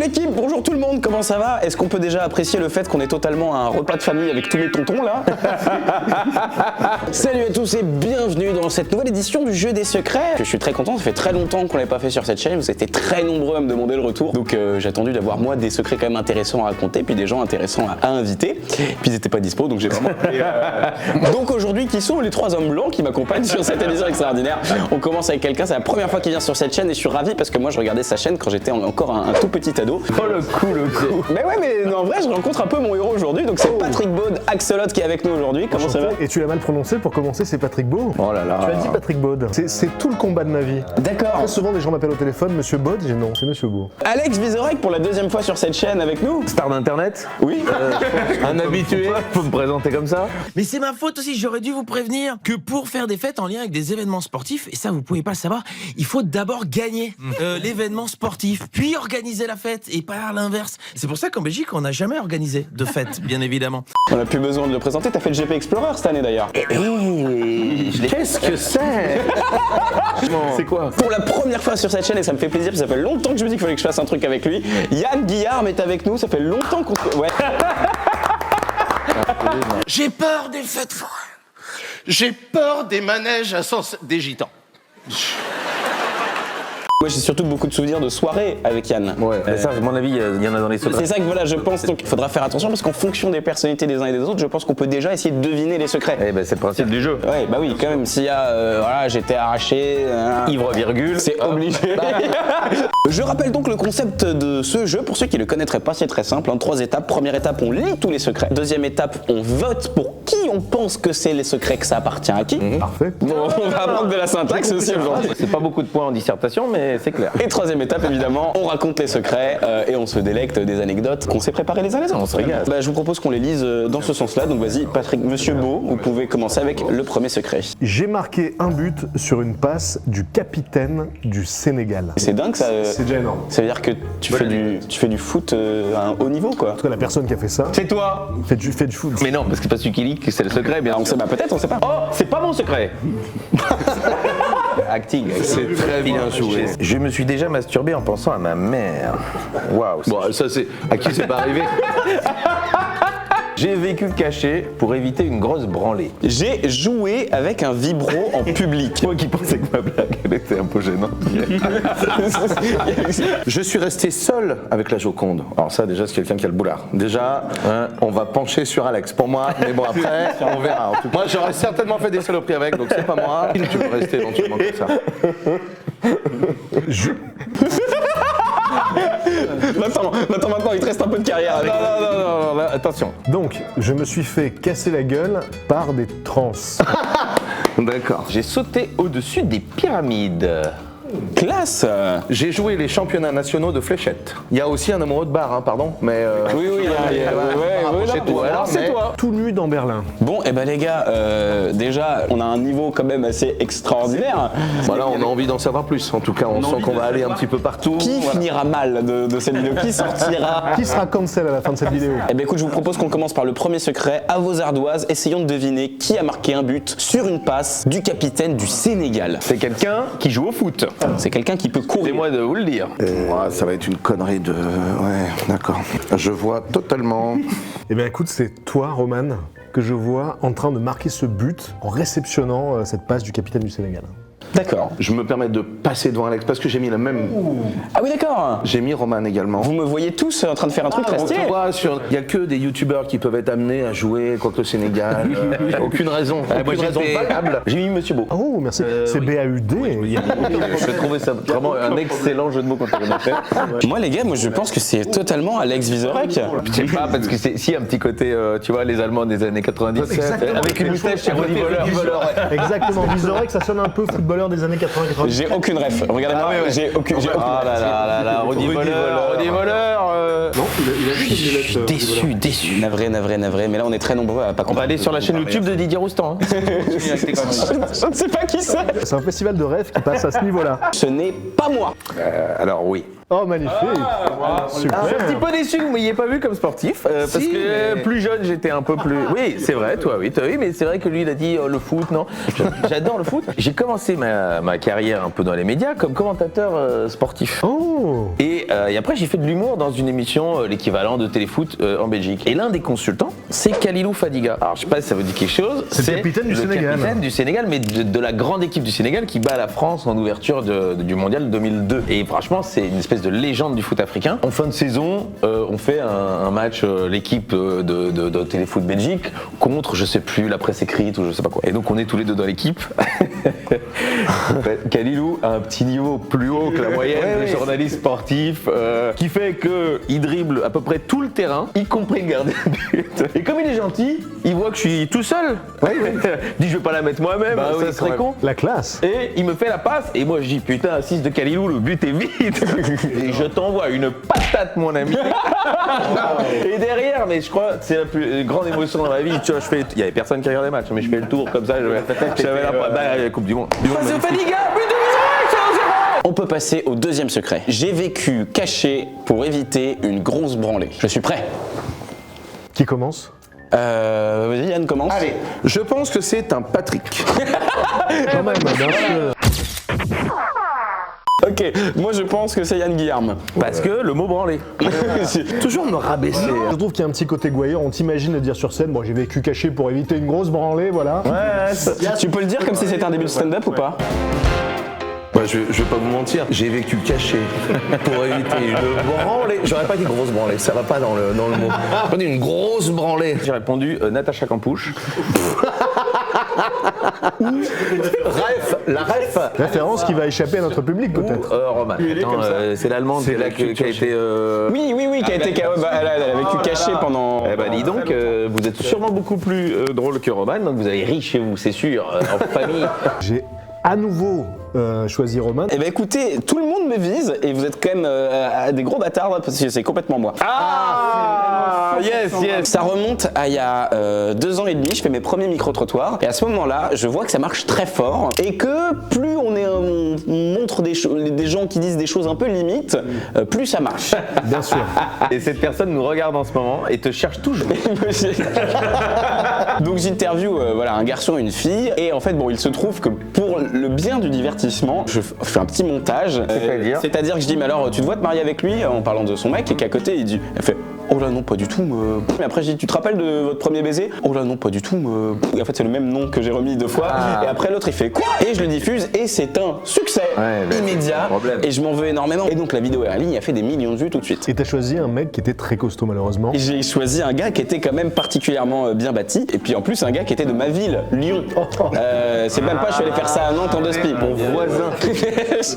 l'équipe, bonjour tout le monde, comment ça va? Est-ce qu'on peut déjà apprécier le fait qu'on est totalement à un repas de famille avec tous mes tontons là? Salut à tous et bienvenue dans cette nouvelle édition du Jeu des Secrets. Je suis très content, ça fait très longtemps qu'on l'avait pas fait sur cette chaîne, vous étiez très nombreux à me demander le retour. Donc j'ai attendu d'avoir moi des secrets quand même intéressants à raconter, puis des gens intéressants à inviter. Puis ils étaient pas dispo, donc j'ai vraiment... Donc aujourd'hui, qui sont les trois hommes blancs qui m'accompagnent sur cette émission extraordinaire? On commence avec quelqu'un, c'est la première fois qu'il vient sur cette chaîne et je suis ravi parce que moi je regardais sa chaîne quand j'étais encore un tout petit ado. Oh le coup. Mais ouais, mais non, en vrai je rencontre un peu mon héros aujourd'hui, donc c'est Patrick Baud, Axolot qui est avec nous aujourd'hui. Comment ça va? Et tu l'as mal prononcé, pour commencer c'est Patrick Baud. Oh là là. Tu as dit Patrick Baud. C'est tout le combat de ma vie. D'accord. Très souvent les gens m'appellent au téléphone, Monsieur Baud, j'ai non, c'est Monsieur Baud. Alex Vizorek pour la deuxième fois sur cette chaîne avec nous. Star d'internet. Oui. Un habitué. Faut me présenter comme ça. Mais c'est ma faute aussi, j'aurais dû vous prévenir que pour faire des fêtes en lien avec des événements sportifs, et ça vous pouvez pas le savoir, il faut d'abord gagner l'événement sportif, puis organiser la fête, et pas l'inverse. C'est pour ça qu'en Belgique, on n'a jamais organisé de fête, bien évidemment. On n'a plus besoin de le présenter, t'as fait le GP Explorer cette année d'ailleurs. Qu'est-ce que c'est? C'est quoi? Pour la première fois sur cette chaîne, et ça me fait plaisir, parce que ça fait longtemps que je me dis qu'il fallait que je fasse un truc avec lui. Yann Guillard est avec nous, ça fait longtemps qu'on... Ouais. J'ai peur des fêtes foraines. J'ai peur des manèges à sens des gitans. Moi j'ai surtout beaucoup de souvenirs de soirées avec Yann. Ouais, mais ça, à mon avis, il y en a dans les secrets. C'est ça que voilà, je pense, donc il faudra faire attention parce qu'en fonction des personnalités des uns et des autres, je pense qu'on peut déjà essayer de deviner les secrets. Eh ben, c'est le principe du jeu. Ouais, bah oui, quand même, s'il y a, voilà, j'étais arraché, Ivre virgule. c'est obligé. Je rappelle donc le concept de ce jeu, pour ceux qui ne le connaîtraient pas, c'est très simple, 3 étapes. Première étape, on lit tous les secrets. Deuxième étape, on vote pour qui on pense que c'est les secrets, que ça appartient à qui. Parfait. Bon, on va apprendre de la syntaxe aussi aujourd'hui. C'est pas beaucoup de points en dissertation, mais c'est clair. Et troisième étape, évidemment, on raconte les secrets et on se délecte des anecdotes qu'on s'est préparées les uns les autres. On se régale. Bah, je vous propose qu'on les lise dans ce sens-là. Donc vas-y, Patrick, Monsieur Baud, vous pouvez commencer avec le premier secret. J'ai marqué un but sur une passe du capitaine du Sénégal. C'est dingue ça. C'est déjà énorme. Ça veut dire que tu fais du foot à un haut niveau, quoi. En tout cas, la personne qui a fait ça C'est toi. fait du foot. Mais non, parce que c'est pas celui qui lit que c'est le secret, bien. On sait, bah peut-être, on sait pas. Oh, c'est pas mon secret. Acting. C'est très bien joué. Je me suis déjà masturbé en pensant à ma mère. Waouh. Bon, ça c'est... À qui c'est pas arrivé? J'ai vécu caché pour éviter une grosse branlée. J'ai joué avec un vibro en public. Moi qui pensais que ma blague elle était un peu gênante. Je suis resté seul avec la Joconde. Alors ça déjà c'est quelqu'un qui a le boulard. Déjà, on va pencher sur Alex pour moi, mais bon après, on verra. En tout cas, moi j'aurais certainement fait des saloperies avec, donc c'est pas moi. Tu peux rester éventuellement comme ça. Maintenant, il te reste un peu de carrière avec. Non, attention. Donc, je me suis fait casser la gueule par des trans. D'accord. J'ai sauté au-dessus des pyramides. Classe. J'ai joué les championnats nationaux de fléchettes. Il y a aussi un amoureux de bar, pardon, mais... Oui, alors c'est toi. Tout nu dans Berlin. Bon, et ben les gars, déjà, on a un niveau quand même assez extraordinaire. Voilà, on a envie d'en savoir plus. En tout cas, on sent qu'on va aller un petit peu partout. Qui finira mal de cette vidéo? Qui sortira? Qui sera cancel à la fin de cette vidéo? Eh bien écoute, je vous propose qu'on commence par le premier secret. À vos ardoises, essayons de deviner qui a marqué un but sur une passe du capitaine du Sénégal. C'est quelqu'un qui joue au foot. C'est quelqu'un qui peut courir. C'est moi de vous le dire. Ouais, ça va être une connerie de... Ouais, d'accord. Je vois totalement... Eh bien écoute, c'est toi, Roman, que je vois en train de marquer ce but en réceptionnant cette passe du capitaine du Sénégal. D'accord. Je me permets de passer devant Alex parce que j'ai mis la même... Ah oui, d'accord. J'ai mis Roman également. Vous me voyez tous en train de faire un truc très stylé. Tu vois, il n'y a que des youtubeurs qui peuvent être amenés à jouer contre le Sénégal. Aucune raison. Aucune raison valable. J'ai mis Monsieur Beau. Oh, merci. C'est BAUD. Je trouvais ça vraiment un excellent jeu de mots quand on l'a fait. Moi les gars, je pense que c'est totalement Alex Vizorek. Je sais pas, parce que c'est si un petit côté, tu vois, les Allemands des années 90, avec une moustache, c'est Rudi Voleur. Exactement, Vizorek, ça sonne un peu footballeur des années 80-90. J'ai aucune ref. Regardez-moi, j'ai aucune. Ah là, Rudi Voleur. Non, il a dit qu'il Je suis déçu. Navré. Mais là on est très nombreux à pas On va comprendre. aller sur la chaîne YouTube de Didier Roustan. Je ne sais pas qui c'est. C'est un festival de rêve qui passe à ce niveau-là. Ce n'est pas moi. Alors oui. Oh, magnifique. Super. Je suis un petit peu déçu que vous m'ayez pas vu comme sportif, parce que plus jeune j'étais un peu plus... Oui, c'est vrai, toi oui, mais c'est vrai que lui il a dit le foot, non. J'adore le foot. J'ai commencé ma carrière un peu dans les médias comme commentateur sportif. Oh. Et après j'ai fait de l'humour dans une émission, l'équivalent de téléfoot en Belgique. Et l'un des consultants, c'est Kalilou Fadiga. Alors je sais pas si ça vous dit quelque chose. C'est le capitaine du Sénégal. Le capitaine du Sénégal, mais de la grande équipe du Sénégal qui bat la France en ouverture du mondial 2002. Et franchement c'est une espèce de légende du foot africain. En fin de saison, on fait un match, l'équipe de Téléfoot Belgique contre, je sais plus, la presse écrite ou je sais pas quoi. Et donc on est tous les deux dans l'équipe. Kalilou a un petit niveau plus haut que la moyenne des journalistes sportifs, qui fait qu'il dribble à peu près tout le terrain, y compris le gardien de but. Et comme il est gentil, il voit que je suis tout seul. Il dit je vais pas la mettre moi-même, ça serait con. La classe. Et il me fait la passe et moi je dis putain, assise de Kalilou, le but est vide. Et je t'envoie une patate mon ami. Et derrière, mais je crois que c'est la plus grande émotion dans ma vie. Tu vois, il y avait personne qui regardait les matchs, mais je fais le tour comme ça. J'avais la Coupe du Monde. Passe au Fadiga, but de On peut passer au deuxième secret. J'ai vécu caché pour éviter une grosse branlée. Je suis prêt. Qui commence? Vas-y Yann, commence. Allez, je pense que c'est un Patrick. Quand même, bien sûr. Ok, moi je pense que c'est Yann Guillarme. Parce que le mot branlé. Toujours me rabaisser. Je trouve qu'il y a un petit côté gouailleur, on t'imagine le dire sur scène, bon j'ai vécu caché pour éviter une grosse branlée, voilà. Tu peux le dire comme si c'était un début de stand-up ou pas? Bah, je vais pas vous mentir, j'ai vécu caché pour éviter une branlée. J'aurais pas dit grosse branlée, ça va pas dans le mot. J'ai pas dit une grosse branlée. J'ai répondu Natacha Campouche. La ref. Référence qui va échapper à notre public peut-être. Roman. Attends, c'est l'allemande qui a été. Oui, qui a été. Elle a vécu caché pendant. Eh ben dis donc, vous êtes sûrement beaucoup plus drôle que Roman, donc vous avez ri chez vous, c'est sûr, en famille. J'ai à nouveau choisi Roman. Eh ben écoutez, tout le monde me vise et vous êtes quand même des gros bâtards là, parce que c'est complètement moi. Yes. Ça remonte à il y a 2 ans et demi, je fais mes premiers micro-trottoirs et à ce moment-là, je vois que ça marche très fort et que plus on montre des gens qui disent des choses un peu limites, plus ça marche. Bien sûr. Et cette personne nous regarde en ce moment et te cherche toujours. Donc j'interview un garçon et une fille et en fait il se trouve que pour le bien du divertissement, je fais un petit montage. C'est-à-dire que je dis mais alors tu te vois te marier avec lui en parlant de son mec et qu'à côté elle fait oh là non pas du tout. Mais après je dis tu te rappelles de votre premier baiser? Oh là non pas du tout. Et en fait c'est le même nom que j'ai remis 2 fois et après l'autre il fait quoi? Et je le diffuse et c'est un succès immédiat et je m'en veux énormément. Et donc la vidéo est en ligne, a fait des millions de vues tout de suite. Et t'as choisi un mec qui était très costaud malheureusement. Et j'ai choisi un gars qui était quand même particulièrement bien bâti et puis en plus un gars qui était de ma ville, Lyon. C'est même pas je suis allé faire ça à Nantes en 2 spi, mon voisin.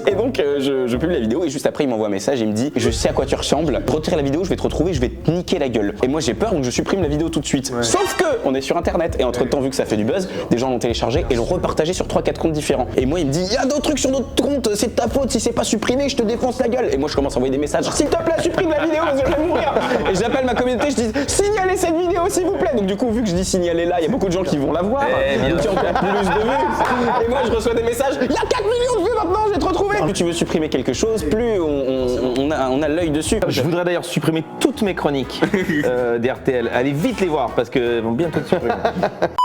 Et donc je publie la vidéo et juste après il m'envoie un message et il me dit je sais à quoi tu ressembles, retire la vidéo, je vais te retrouver, je vais te niquer la gueule. Et moi j'ai peur donc je supprime la vidéo tout de suite. Sauf que on est sur internet et entre temps vu que ça fait du buzz, des gens l'ont téléchargé et l'ont repartagé sur 3-4 comptes différents. Et moi il me dit il y a d'autres trucs sur d'autres comptes, c'est de ta faute si c'est pas supprimé, je te défonce la gueule. Et moi je commence à envoyer des messages s'il te plaît supprime la vidéo parce que je vais mourir. Et j'appelle ma communauté, je dis signalez cette vidéo s'il vous plaît. Donc du coup vu que je dis signaler là, il y a beaucoup de gens qui vont la voir. Donc il y a encore plus de vues. Et moi je reçois des messages, il y a 4 millions de vues maintenant, je vais te retrouver. Plus tu veux supprimer quelque chose, plus on a l'œil dessus. Je voudrais d'ailleurs supprimer toutes mes chroniques d'RTL. Allez vite les voir parce qu'elles vont bientôt te supprimer.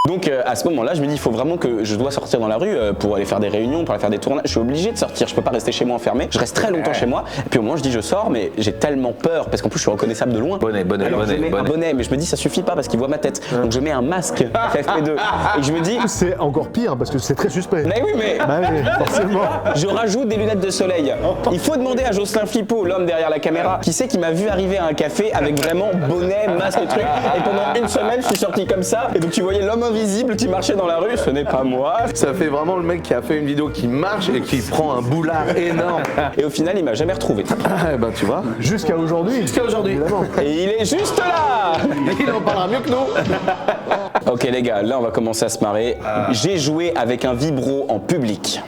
Donc à ce moment-là, je me dis il faut vraiment que je dois sortir dans la rue pour aller faire des réunions, pour aller faire des tournages. Je suis obligé de sortir, je peux pas rester chez moi enfermé. Je reste très longtemps chez moi. Et puis au moment je dis je sors, mais j'ai tellement peur parce qu'en plus je suis reconnaissable de loin. Bonnet, Un bonnet, mais je me dis ça suffit pas parce qu'il voit ma tête. Donc je mets un masque FFP2 et je me dis c'est encore pire parce que c'est très suspect. mais oui mais Bah oui, forcément. je rajoute des lunettes de soleil. Il faut demander à Jocelyn Flippo, l'homme derrière la caméra, qui sait qui m'a vu arriver à un café avec vraiment bonnet, masque et truc. Et pendant une semaine, je suis sorti comme ça. Et donc tu voyais l'homme invisible qui marchait dans la rue. Ce n'est pas moi. Ça fait vraiment le mec qui a fait une vidéo qui marche et qui prend un boulard énorme. Et au final, il m'a jamais retrouvé. Ah ben tu vois. Jusqu'à aujourd'hui. Évidemment. Et il est juste là. Il en parlera mieux que nous. Ok les gars, là on va commencer à se marrer. J'ai joué avec un vibro en public.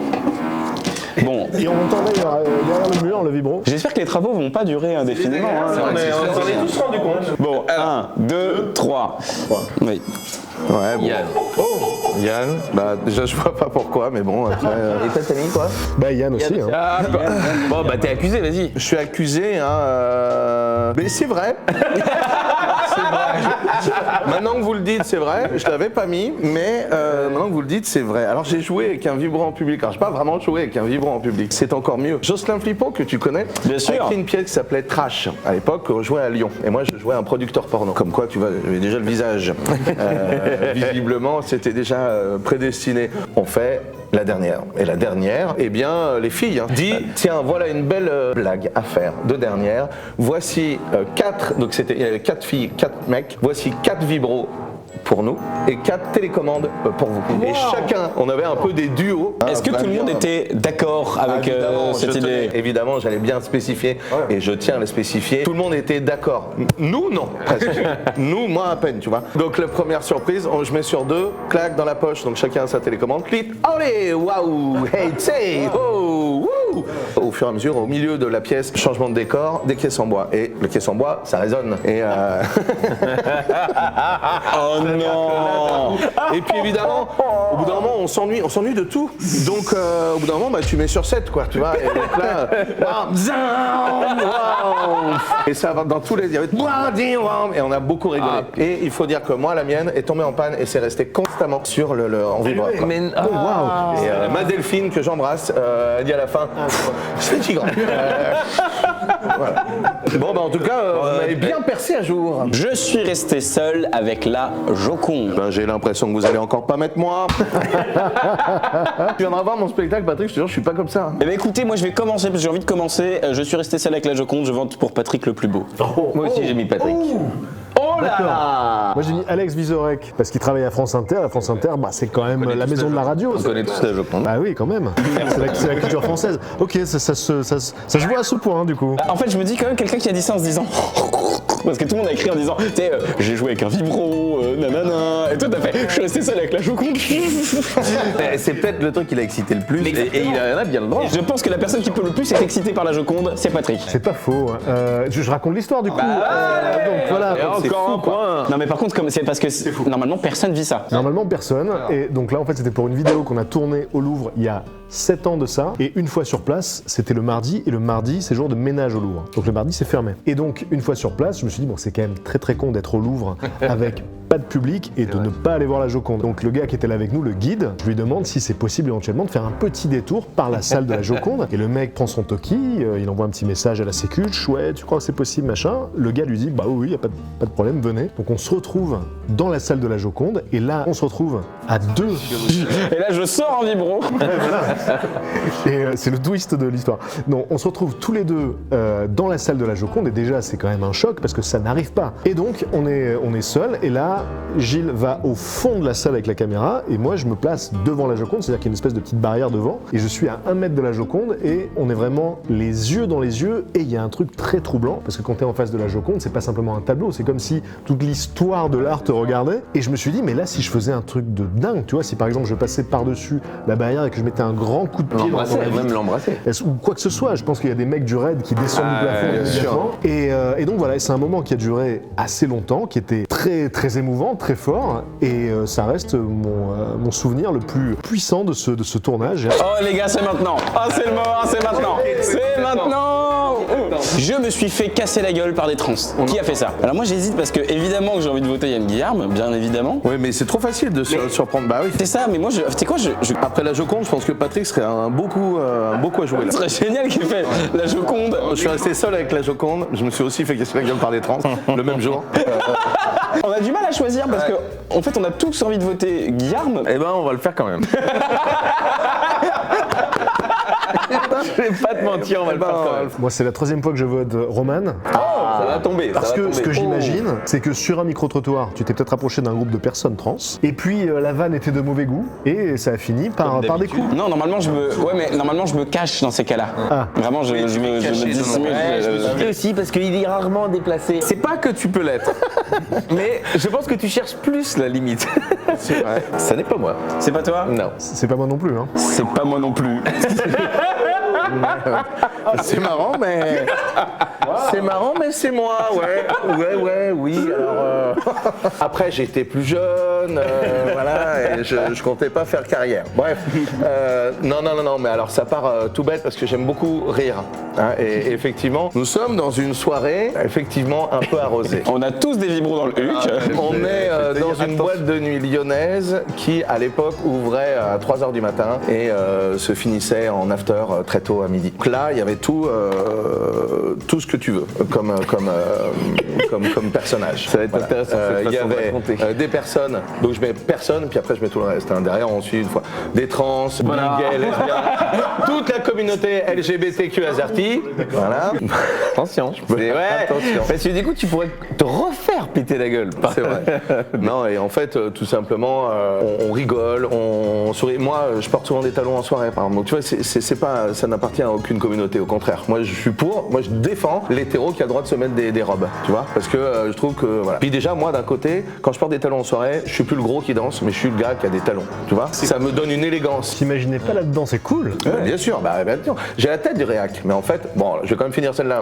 Bon, Et on entendait derrière le mur le vibro. j'espère que les travaux vont pas durer indéfiniment. Hein. On s'en est tous rendu compte. Bon, 1, 2, 3. Oui. Ouais bon. Yann. Yann, bah déjà je vois pas pourquoi, mais bon, après. Et toi, t'as mis quoi? Bah Yann aussi. Hein. Ah, bon, bah t'es accusé, vas-y. Je suis accusé, hein. Mais c'est vrai. C'est vrai. Maintenant que vous le dites, c'est vrai. Je l'avais pas mis, mais maintenant que vous le dites, c'est vrai. Alors j'ai joué avec un vibrant en public. Alors j'ai pas vraiment joué avec un vibrant en public. C'est encore mieux. Jocelyn Flippo, que tu connais, Bien sûr. a écrit une pièce qui s'appelait Trash. À l'époque, on jouait à Lyon. Et moi, je jouais à un producteur porno. Comme quoi, tu vois, j'avais déjà le visage. Visiblement, c'était déjà prédestiné. On fait la dernière. Et la dernière, eh bien, les filles, hein, dit, tiens, voilà une belle blague à faire de dernière. Voici 4, donc il y avait 4 filles, 4 mecs. Voici 4 vibros pour nous et 4 télécommandes pour vous. Et chacun, on avait un peu des duos. Est-ce que tout le monde était d'accord avec cette idée? Évidemment, j'allais bien spécifier et je tiens à le spécifier. Tout le monde était d'accord. Nous, non. Presque. Nous, moins à peine, tu vois. Donc, la première surprise, je mets sur 2, clac dans la poche, donc chacun a sa télécommande. Clic, allez, waouh, hey, say, oh, wouh. Au fur et à mesure, au milieu de la pièce, changement de décor, des caisses en bois. Et le caisse en bois, ça résonne. Et Oh non. Et puis évidemment, au bout d'un moment, on s'ennuie de tout. Donc au bout d'un moment, bah, tu mets sur 7, quoi, tu vois. Et donc là, et ça va dans tous les. Et on a beaucoup rigolé. Et il faut dire que moi, la mienne est tombée en panne et c'est resté constamment sur en vibreur. Mais, Et ma Delphine, que j'embrasse, a dit à la fin, c'est tigre. Voilà. Bon, bah en tout cas, vous m'avez bien percé à jour. Je suis resté seul avec la Joconde. Ben, j'ai l'impression que vous allez encore pas mettre moi. Tu viendras voir mon spectacle, Patrick, je te jure, je suis pas comme ça. Eh bien écoutez, moi je vais commencer parce que j'ai envie de commencer. Je suis resté seul avec la Joconde, je vote pour Patrick le plus beau. moi aussi, j'ai mis Patrick. Oh là là. Moi j'ai mis Alex Vizorek parce qu'il travaille à France Inter. À France Inter, bah, c'est quand même la maison de la radio. On connaît tous la Joconde. Bah oui, quand même. C'est la culture française. Ok, ça se voit à ce point, du coup. En fait, je me dis quand même quelqu'un qui a dit ça en se disant parce que tout le monde a écrit en disant tu sais, j'ai joué avec un vibro, nanana. Et toi t'as fait je suis resté seul avec la Joconde. C'est peut-être le truc qui l'a excité le plus. Et il en a bien le droit. Et je pense que la personne qui peut le plus être excitée par la Joconde, c'est Patrick. C'est pas faux. Je raconte l'histoire, du coup. Donc voilà. Et encore un point. Non mais par contre, c'est parce que normalement personne vit ça. Normalement, personne. Et donc là, en fait, c'était pour une vidéo qu'on a tournée au Louvre il y a 7 ans de ça. Et une fois sur place, c'était le mardi. Et le mardi, c'est jour de ménage au Louvre. Donc le mardi, c'est fermé. Et donc, une fois sur place, je me suis dit, bon, c'est quand même très très con d'être au Louvre avec pas de public et de ne pas aller voir la Joconde. Donc le gars qui était là avec nous, le guide, je lui demande si c'est possible éventuellement de faire un petit détour par la salle de la Joconde. Et le mec prend son toki, il envoie un petit message à la sécu, ouais, tu crois que c'est possible, machin. Le gars lui dit, bah oui, y a pas de problème, venez. Donc on se retrouve dans la salle de la Joconde et là, on se retrouve à 2. Et là, je sors en vibro. Et c'est le twist de l'histoire. Donc on se retrouve tous les deux dans la salle de la Joconde et déjà c'est quand même un choc parce que ça n'arrive pas. Et donc on est seul et là Gilles va au fond de la salle avec la caméra et moi je me place devant la Joconde, c'est-à-dire qu'il y a une espèce de petite barrière devant et je suis à 1 mètre de la Joconde et on est vraiment les yeux dans les yeux et il y a un truc très troublant parce que quand t'es en face de la Joconde c'est pas simplement un tableau, c'est comme si toute l'histoire de l'art te regardait et je me suis dit mais là si je faisais un truc de dingue, tu vois, si par exemple je passais par-dessus la barrière et que je mettais un grand coup de pied dans la vitre, même l'embrasser. ou quoi que ce soit, je pense qu'il y a des mecs du raid qui descendent du plafond immédiatement. Et donc voilà, c'est un moment qui a duré assez longtemps, qui était très très émouvant, très fort, et ça reste mon souvenir le plus puissant de ce tournage. Oh les gars, c'est maintenant. Ah c'est le moment, c'est maintenant. C'est maintenant. Je me suis fait casser la gueule par des trans. Qui a fait ça? Alors moi j'hésite parce que évidemment que j'ai envie de voter Yann Guillarme, bien évidemment. Oui, mais c'est trop facile de se surprendre. Bah oui. C'est ça, mais moi tu sais quoi, Après la Joconde, je pense que Patrick serait beaucoup à jouer là. ce serait génial qu'il fait la Joconde. Je suis resté seul avec la Joconde, je me suis aussi fait casser la gueule par des trans le même jour. On a du mal à choisir parce que en fait on a tous envie de voter Guillarme. Eh ben, on va le faire quand même. Je vais pas te mentir, on va le faire quand même. Moi, c'est la 3e fois que je vote Roman. Ça va tomber. Parce que ce que j'imagine, c'est que sur un micro-trottoir, tu t'es peut-être rapproché d'un groupe de personnes trans, et puis la vanne était de mauvais goût, et ça a fini par des coups. Non, normalement je me cache dans ces cas-là. Ah. Vraiment, je me dissimule. Je me dis aussi parce qu'il est rarement déplacé. C'est pas que tu peux l'être, mais je pense que tu cherches plus la limite. C'est vrai. Ça n'est pas moi. C'est pas toi? Non. C'est pas moi non plus, hein. C'est pas moi non plus. C'est marrant, mais. C'est marrant, mais c'est moi, ouais. Oui. Alors, après, j'étais plus jeune, téléphone, voilà, et je comptais pas faire carrière. Bref, non, mais alors ça part tout bête parce que j'aime beaucoup rire. Hein, et effectivement, nous sommes dans une soirée effectivement un peu arrosée. On a tous des vibros dans le huc. On est dans une boîte de nuit lyonnaise qui, à l'époque, ouvrait à 3h du matin et se finissait en after très tôt à midi. Donc là, il y avait tout ce que tu veux comme personnage. Ça va être intéressant. Il y avait des personnes, donc je mets personne, puis après je mets tout le reste. Hein. Derrière, on suit une fois des trans, des gays, lesbiennes, toute la communauté LGBTQ azerty. Voilà. Attention. Attention. Parce que du coup, tu pourrais te refaire péter la gueule. C'est vrai. Non, et en fait, tout simplement, on rigole, on sourit. Moi, je porte souvent des talons en soirée, par exemple. Donc, tu vois, c'est pas, ça n'appartient à aucune communauté. Au contraire, moi, je défends l'hétéro qui a le droit de se mettre des robes, tu vois, parce que je trouve que voilà. Puis déjà, moi, d'un côté, quand je porte des talons en soirée, je suis plus le gros qui danse, mais je suis le gars qui a des talons, tu vois. Ça me donne une élégance. T'imaginais pas là-dedans, c'est cool. Bien sûr, bien sûr. J'ai la tête du réac, mais en fait, bon, je vais quand même finir celle-là,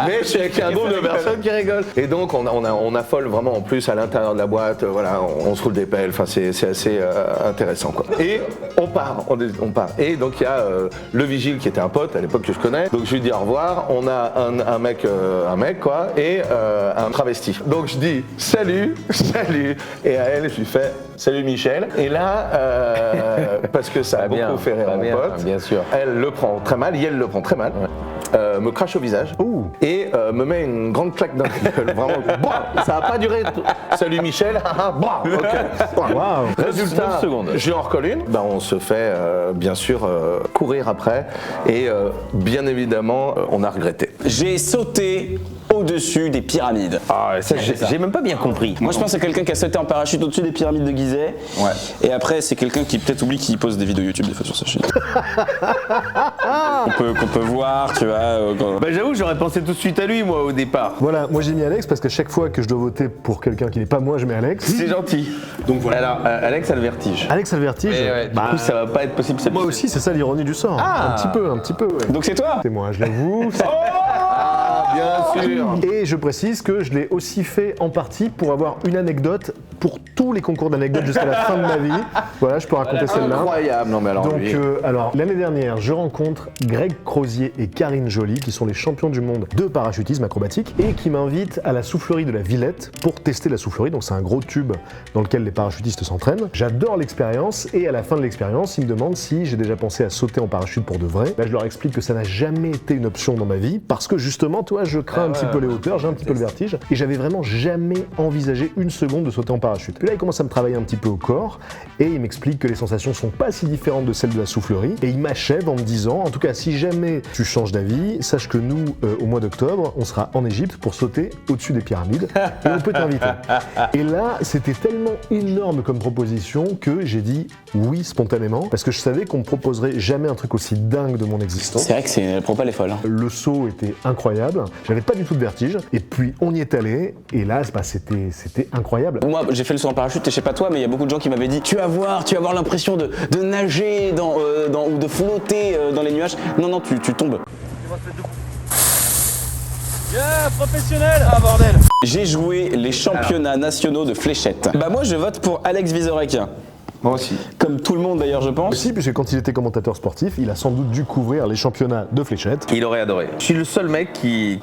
mais je suis avec un groupe de personnes qui rigolent. Et donc, on affole vraiment en plus à l'intérieur de la boîte, voilà, on se roule des pelles, enfin, c'est assez intéressant, quoi. Et on part. Et donc, il y a le vigile qui était un pote à l'époque que je connais, donc je lui dis au revoir. On a un mec, quoi, et un travesti. Donc, je dis salut, et à elle, je lui fais salut Michel. Et là, parce que ça a beaucoup fait rire mon pote, bien sûr. elle le prend très mal, Yael le prend très mal. Me crache au visage et me met une grande claque dans la gueule. Vraiment, bah, ça n'a pas duré. Salut Michel, bah, ok. Waouh. Résultat, je lui en recolle une. Bah, on se fait bien sûr courir après et bien évidemment, on a regretté. J'ai sauté au-dessus des pyramides. Ah, ça, j'ai même pas bien compris. Moi je pense que c'est quelqu'un qui a sauté en parachute au-dessus des pyramides de Gizeh. Ouais. Et après c'est quelqu'un qui peut-être oublie qu'il pose des vidéos YouTube des fois sur sa chaîne. qu'on peut voir, tu vois. Bah j'avoue, j'aurais pensé tout de suite à lui moi au départ. Voilà, moi j'ai mis Alex parce que chaque fois que je dois voter pour quelqu'un qui n'est pas moi, je mets Alex. C'est gentil. Donc voilà. Alors Alex a le vertige. Alex a le vertige. Ouais, du coup ça va pas être possible. Moi aussi, c'est ça l'ironie du sort. Ah. Un petit peu. Ouais. Donc c'est toi. C'est moi, je l'avoue. Bien sûr. Et je précise que je l'ai aussi fait en partie pour avoir une anecdote pour tous les concours d'anecdotes jusqu'à la fin de ma vie. Voilà, je peux raconter celle-là. Incroyable, non mais alors. Donc, lui. alors l'année dernière, je rencontre Greg Crozier et Karine Joly, qui sont les champions du monde de parachutisme acrobatique, et qui m'invitent à la soufflerie de la Villette pour tester la soufflerie. Donc c'est un gros tube dans lequel les parachutistes s'entraînent. J'adore l'expérience, et à la fin de l'expérience, ils me demandent si j'ai déjà pensé à sauter en parachute pour de vrai. Là, je leur explique que ça n'a jamais été une option dans ma vie, parce que justement, toi, je crains un petit peu les hauteurs, j'ai un petit peu le vertige, et j'avais vraiment jamais envisagé une seconde de sauter en parachute. Puis là, il commence à me travailler un petit peu au corps, et il m'explique que les sensations sont pas si différentes de celles de la soufflerie, et il m'achève en me disant, en tout cas, si jamais tu changes d'avis, sache que nous, au mois d'octobre, on sera en Égypte pour sauter au-dessus des pyramides, et on peut t'inviter. Et là, c'était tellement énorme comme proposition que j'ai dit oui spontanément, parce que je savais qu'on me proposerait jamais un truc aussi dingue de mon existence. C'est vrai que elle prend pas les folles. Hein. Le saut était incroyable, j'avais pas du tout de vertige, et puis on y est allé, et là, bah, c'était incroyable. Moi, j'ai fait le saut en parachute, et je sais pas toi, mais il y a beaucoup de gens qui m'avaient dit tu vas voir l'impression de nager ou de flotter dans les nuages. Non, tu tombes. Yeah, professionnel! Ah bordel! J'ai joué les championnats nationaux de fléchettes. Bah moi, je vote pour Alex Vizorek. Moi aussi. Comme tout le monde d'ailleurs, je pense. Aussi, puisque quand il était commentateur sportif, il a sans doute dû couvrir les championnats de fléchettes. Il aurait adoré. Je suis le seul mec qui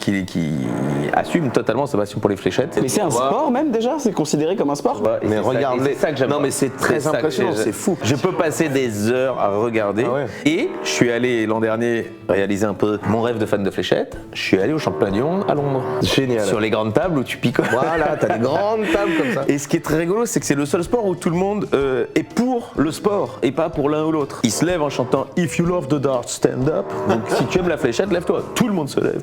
assume totalement sa passion pour les fléchettes. Mais c'est un sport même déjà? C'est considéré comme un sport? Ouais, Mais regarde, c'est ça que j'aime. Non mais c'est très impressionnant, c'est fou. Je peux passer des heures à regarder. Ah ouais. Et je suis allé l'an dernier réaliser un peu mon rêve de fan de fléchettes. Je suis allé au championnat du monde à Londres. Génial. Sur les grandes tables où tu picoles. Voilà, t'as des grandes tables comme ça. Et ce qui est très rigolo, c'est que c'est le seul sport où tout le monde est pour le sport et pas pour l'un ou l'autre. Ils se lèvent en chantant If you love the dart, stand up. Donc si tu aimes la fléchette, lève-toi. Tout le monde se lève.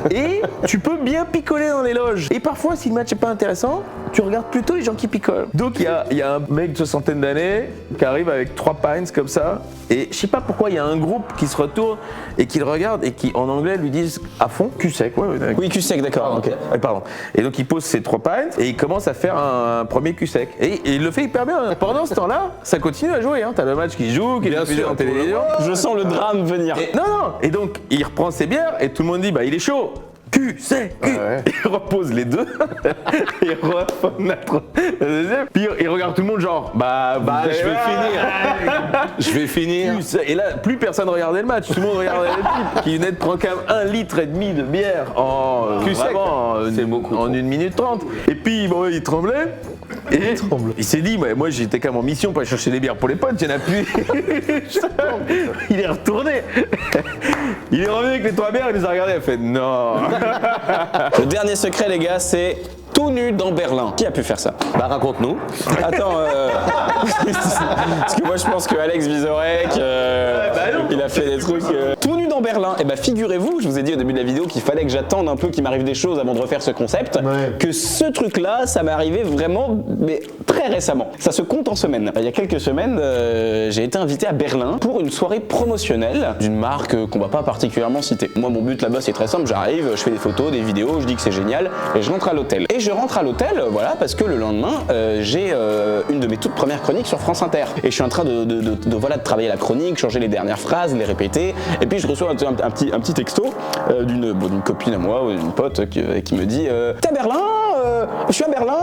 Et tu peux bien picoler dans les loges. Et parfois, si le match n'est pas intéressant, tu regardes plutôt les gens qui picolent. Donc il y a un mec de soixantaine d'années qui arrive avec 3 pints comme ça. Et je sais pas pourquoi il y a un groupe qui se retourne et qui le regarde et qui en anglais lui disent à fond cul sec. Ouais, Oui, cul sec, d'accord. ok. Pardon. Et donc il pose ses 3 pints et il commence à faire un premier cul sec. Et il le fait hyper bien. Pendant ce temps-là, ça continue à jouer. Hein. T'as le match qui se joue, qui est diffusé en télévision. Je sens le drame venir. Non. Et donc il reprend ses bières et tout le monde dit bah il est chaud. Q, c'est Q. Ouais. Il repose les deux. Il refait la deuxième. Puis il regarde tout le monde genre, je vais finir. Je vais finir. Et là, plus personne regardait le match. Tout le monde regardait l'équipe qui venait de prendre quand même 1,5 litre de bière en 1 minute 30. Et puis, bon, il tremblait. Et il s'est dit, moi j'étais quand même en mission pour aller chercher des bières pour les potes, il y en a plus. Il est retourné. Il est revenu avec les 3 bières, il les a regardées, il a fait non. Le dernier secret, les gars, c'est tout nu dans Berlin. Qui a pu faire ça? Bah raconte-nous. Attends, parce que moi je pense que Alex Vizorek, il a fait des trucs tout nu dans Berlin. Et bah figurez-vous, je vous ai dit au début de la vidéo qu'il fallait que j'attende un peu qu'il m'arrive des choses avant de refaire ce concept, que ce truc-là, ça m'est arrivé vraiment, mais très récemment. Ça se compte en semaines. Il y a quelques semaines, j'ai été invité à Berlin pour une soirée promotionnelle d'une marque qu'on va pas particulièrement citer. Moi mon but là-bas c'est très simple, j'arrive, je fais des photos, des vidéos, je dis que c'est génial et je rentre à l'hôtel. Et je rentre à l'hôtel, voilà, parce que le lendemain, j'ai une de mes toutes premières chroniques sur France Inter. Et je suis en train de travailler la chronique, changer les dernières phrases, les répéter. Et puis je reçois un petit texto d'une copine à moi, ou d'une pote qui me dit t'es à Berlin je suis à Berlin.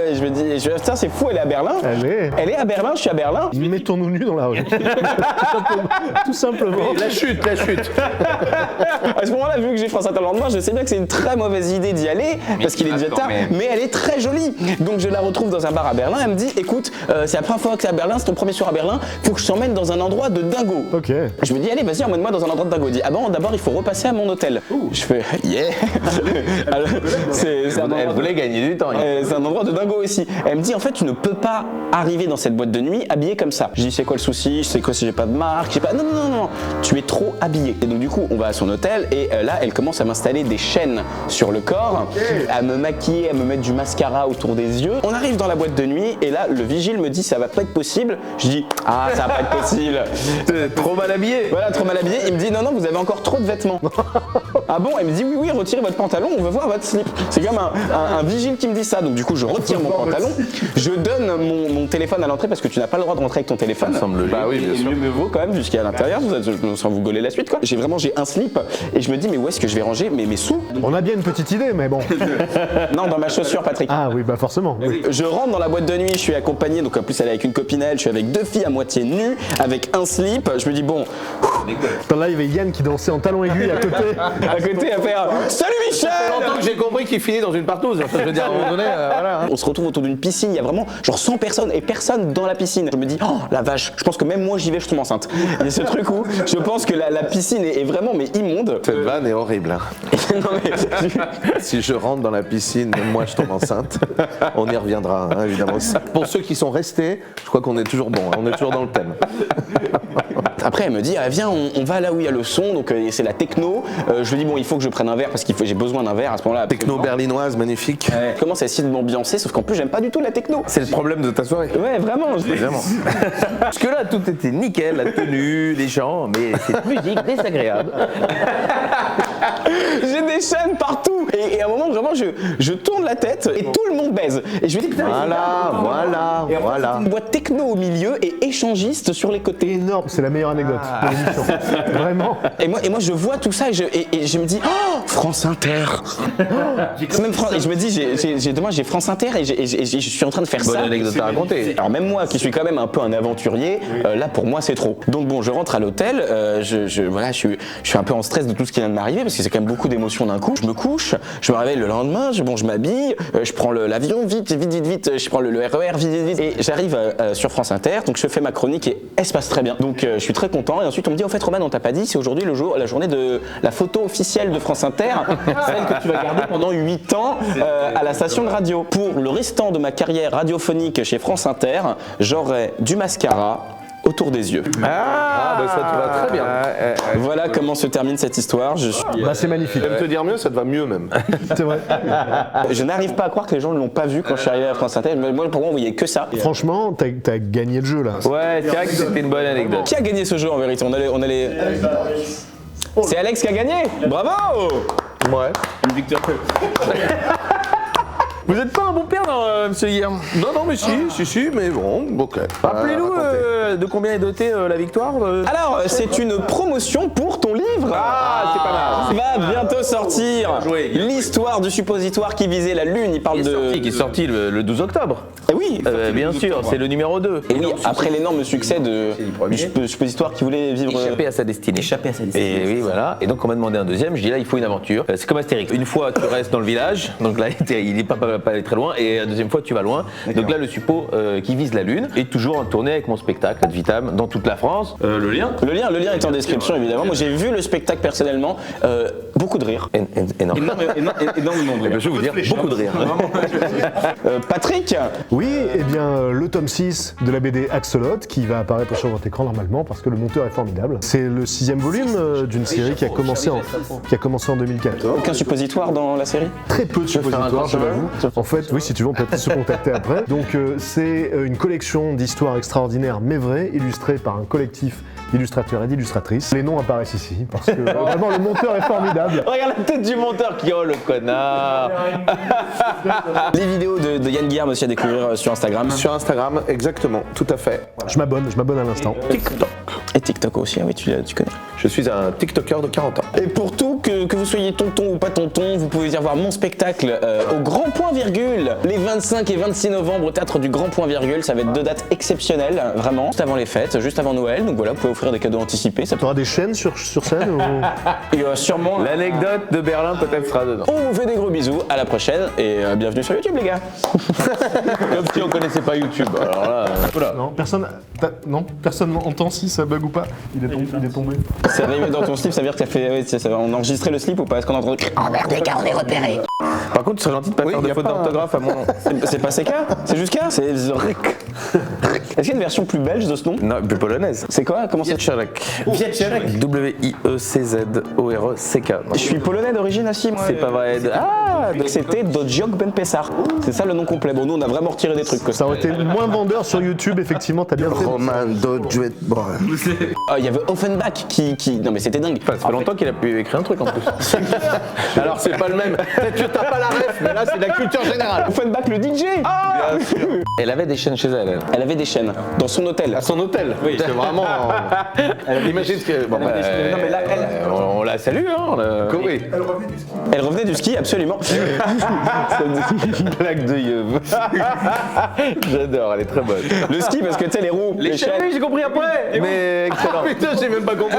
Et je me dis, putain, c'est fou, elle est à Berlin. Elle est à Berlin, je suis à Berlin. Mettons-nous nus dans la rue. Tout simplement. La chute. À ce moment-là, vu que j'ai France Inter le lendemain, je sais bien que c'est une très mauvaise idée d'y aller, parce qu'il est déjà tard, mais elle est très jolie. Donc je la retrouve dans un bar à Berlin, elle me dit, écoute, c'est la première fois que c'est à Berlin, c'est ton premier soir à Berlin, faut que je t'emmène dans un endroit de dingo. Ok. Je me dis, allez, vas-y, emmène-moi dans un endroit de dingo. Elle dit, ah bon, d'abord, il faut repasser à mon hôtel. Je fais, yeah. Alors, Elle voulait gagner du temps. c'est un endroit de dingo aussi. Elle me dit, en fait, tu ne peux pas arriver dans cette boîte de nuit habillé comme ça. Je dis, c'est quoi le souci? Je sais quoi si j'ai pas de marque? J'ai pas... Non, tu es trop habillé. Et donc du coup, on va à son hôtel et là, elle commence à m'installer des chaînes sur le corps, à me maquiller, à me mettre du mascara autour des yeux. On arrive dans la boîte de nuit et là, le vigile me dit, ça va pas être possible. Je dis, ah, ça va pas être possible. Trop mal habillé. Voilà, trop mal habillé. Il me dit, non, vous avez encore trop de vêtements. Ah bon? Elle me dit, oui, retirez votre pantalon, on veut voir votre slip. C'est comme un vigile qui me dit ça. Donc du coup, je retire mon pantalon, je donne mon téléphone à l'entrée parce que tu n'as pas le droit de rentrer avec ton téléphone. Ça semble bah oui, bien sûr. Mieux me vaut quand même jusqu'à l'intérieur, sans vous gauler la suite quoi. J'ai un slip et je me dis, mais où est-ce que je vais ranger mes sous? On a bien une petite idée, mais bon. Non, dans ma chaussure, Patrick. Ah oui, bah forcément. Oui. Je rentre dans la boîte de nuit, je suis accompagné, donc en plus elle est avec une copinelle, je suis avec 2 filles à moitié nues, avec un slip. Je me dis, bon. Là, il y avait Yann qui dansait en talons aigus à côté. À côté, à faire salut Michel! Ça fait longtemps que j'ai compris qu'il finit dans une partouze. Enfin, je veux dire, à un moment donné, voilà. On se retrouve autour d'une piscine, il y a vraiment genre 100 personnes et personne dans la piscine. Je me dis, oh la vache, je pense que même moi j'y vais, je tombe enceinte. Il y a ce truc où je pense que la piscine est vraiment mais immonde. Cette vanne est horrible. Hein. Non, mais... Si je rentre dans la piscine, même moi je tombe enceinte. On y reviendra, hein, évidemment. Pour ceux qui sont restés, je crois qu'on est toujours bon, hein, on est toujours dans le thème. Après elle me dit, ah, viens, on va là où il y a le son, donc c'est la techno. Je lui dis, bon, il faut que je prenne un verre parce que j'ai besoin d'un verre à ce moment-là. Techno berlinoise, magnifique. Je commence à essayer de m'ambiancer, sauf qu'en plus j'aime pas du tout la techno. C'est le problème de ta soirée. Ouais, vraiment. Évidemment. Parce que là, tout était nickel, la tenue, les gens, mais cette musique désagréable. J'ai des chaînes partout et à un moment vraiment je tourne la tête et tout le monde baise. Et je me dis putain, Voilà. une boîte techno au milieu et échangiste sur les côtés. Énorme, c'est la meilleure anecdote de l'émission. Vraiment. Et moi je vois tout ça et je me dis oh, France Inter. C'est même et je me dis demain j'ai France Inter et je suis en train de faire Bonne ça. anecdote à raconter. Alors même moi qui suis quand même un peu un aventurier, là pour moi c'est trop. Donc bon, je rentre à l'hôtel, je suis un peu en stress de tout ce qui vient de m'arriver parce que c'est quand même beaucoup d'émotions d'un coup. Je me couche, je me réveille le lendemain, je m'habille, je prends l'avion vite, je prends le RER vite et j'arrive sur France Inter. Donc je fais ma chronique et elle se passe très bien. Donc je suis très content et ensuite on me dit au fait Roman, on t'a pas dit, c'est aujourd'hui la journée de la photo officielle de France Inter, celle que tu vas garder pendant 8 ans à la station de radio. Pour le restant de ma carrière radiophonique chez France Inter, j'aurai du mascara autour des yeux. Ah, bah ça te va très bien. Voilà comment se termine cette histoire. Bah, c'est magnifique. J'aime te dire mieux, ça te va mieux même. C'est vrai. Je n'arrive pas à croire que les gens ne l'ont pas vu quand je suis arrivé à France Inter. Moi, pour moi, on voyait que ça. Franchement, t'as gagné le jeu là. Ouais, c'est vrai que c'était une bonne anecdote. Qui a gagné ce jeu en vérité? On allait... C'est Alex qui a gagné. Bravo. Ouais. Une victoire. Vous êtes pas un bon père, non, monsieur Guillaume? Non, mais si, mais bon, ok. Rappelez-nous Racontez. de combien est dotée la victoire Alors, c'est une promotion pour ton livre. Ah, c'est pas mal. Va bientôt sortir Bien joué, Guillaume. l'histoire du suppositoire qui visait la Lune. Il parle Qui est sorti le 12 octobre. Ah oui. Bien sûr, c'est le numéro 2. Et oui, après l'énorme succès du suppositoire qui voulait vivre. Échapper à sa destinée. Échapper à sa destinée. Et oui, voilà. Et donc on m'a demandé un deuxième. Je dis là, il faut une aventure. C'est comme Astérix. Une fois, tu restes dans le village. Donc là, il n'est pas allé très loin. Et la deuxième fois, tu vas loin. Donc là, le suppo qui vise la Lune est toujours en tournée avec mon spectacle Ad Vitam dans toute la France. Le lien. Le lien est en description évidemment. Moi j'ai vu le spectacle personnellement. Beaucoup de rire. Énorme. Énormément de Eh ben, je vais vous dire, beaucoup de rire. Patrick. Oui, eh bien, le tome 6 de la BD Axolot qui va apparaître sur votre écran normalement parce que le monteur est formidable. C'est le 6e volume d'une série qui a commencé en 2014. Aucun suppositoire dans la série. Très peu de suppositoires, je l'avoue. En fait, oui, si tu veux, on peut peut-être se contacter après. Donc, c'est une collection d'histoires extraordinaires mais vraies, illustrées par un collectif d'illustrateurs et d'illustratrices. Les noms apparaissent ici parce que vraiment le monteur est formidable. Regarde la tête du monteur qui oh le connard. Les vidéos de Yann Guillaume aussi à découvrir sur Instagram. Sur Instagram, exactement, tout à fait. Je m'abonne à l'instant. TikTok. Et TikTok aussi, ah oui, tu connais. Je suis un TikToker de 40 ans. Et pour tout, que vous soyez tonton ou pas tonton, vous pouvez venir voir mon spectacle au Grand Point Virgule les 25 et 26 novembre au théâtre du Grand Point Virgule. Ça va être 2 dates exceptionnelles, vraiment, juste avant les fêtes, juste avant Noël. Donc voilà, vous pouvez offrir des cadeaux anticipés. Ça peut... T'auras des chaînes sur scène ou... Il y aura sûrement. L'anecdote de Berlin peut-être sera dedans. On vous fait des gros bisous, à la prochaine et bienvenue sur YouTube les gars. Comme si on connaissait pas YouTube. Alors là, voilà. Non, personne entend si ça bug ou pas. Il est tombé. C'est arrivé dans ton slip, ça veut dire que on a enregistré le slip ou pas? Est-ce qu'on a entendu? Oh merde les gars, on est repérés. Par contre, tu serais gentil de pas faire de faute d'orthographe à mon nom. C'est pas CK? C'est juste K? C'est Zorek. Est-ce qu'il y a une version plus belge de ce nom? Non, plus polonaise. C'est quoi? Comment ça? Wieczorek. W-I-E-C-Z-O-R-E-C-K. Je suis polonais d'origine aussi, moi. C'est pas vrai. Ah, donc c'était Dojok Ben Pessar. C'est ça le nom complet. Bon, nous on a vraiment retiré des trucs. Ça aurait été moins vendeur sur YouTube, effectivement, t'as bien fait. Roman Dodge. Bon. Ah, il y avait Offenbach qui. Non, mais c'était dingue. Ça fait longtemps qu'il a pu écrire un truc en plus. Alors c'est pas le même. Peut-être que t'as pas la ref, mais là c'est de la culture générale. Offenbach le DJ. Ah, Elle avait des chaînes chez elle. elle avait des chaînes dans son hôtel. À son hôtel. Oui, c'est vraiment. Imagine ce que. Bon, Non, mais là, On la salue, hein. oui. elle revenait du ski, absolument. Blague de yeuve. J'adore, elle est très bonne. Le ski, parce que tu sais, les roues, les chaînes. J'ai compris après. Mais excellent. Putain, j'ai même pas compris.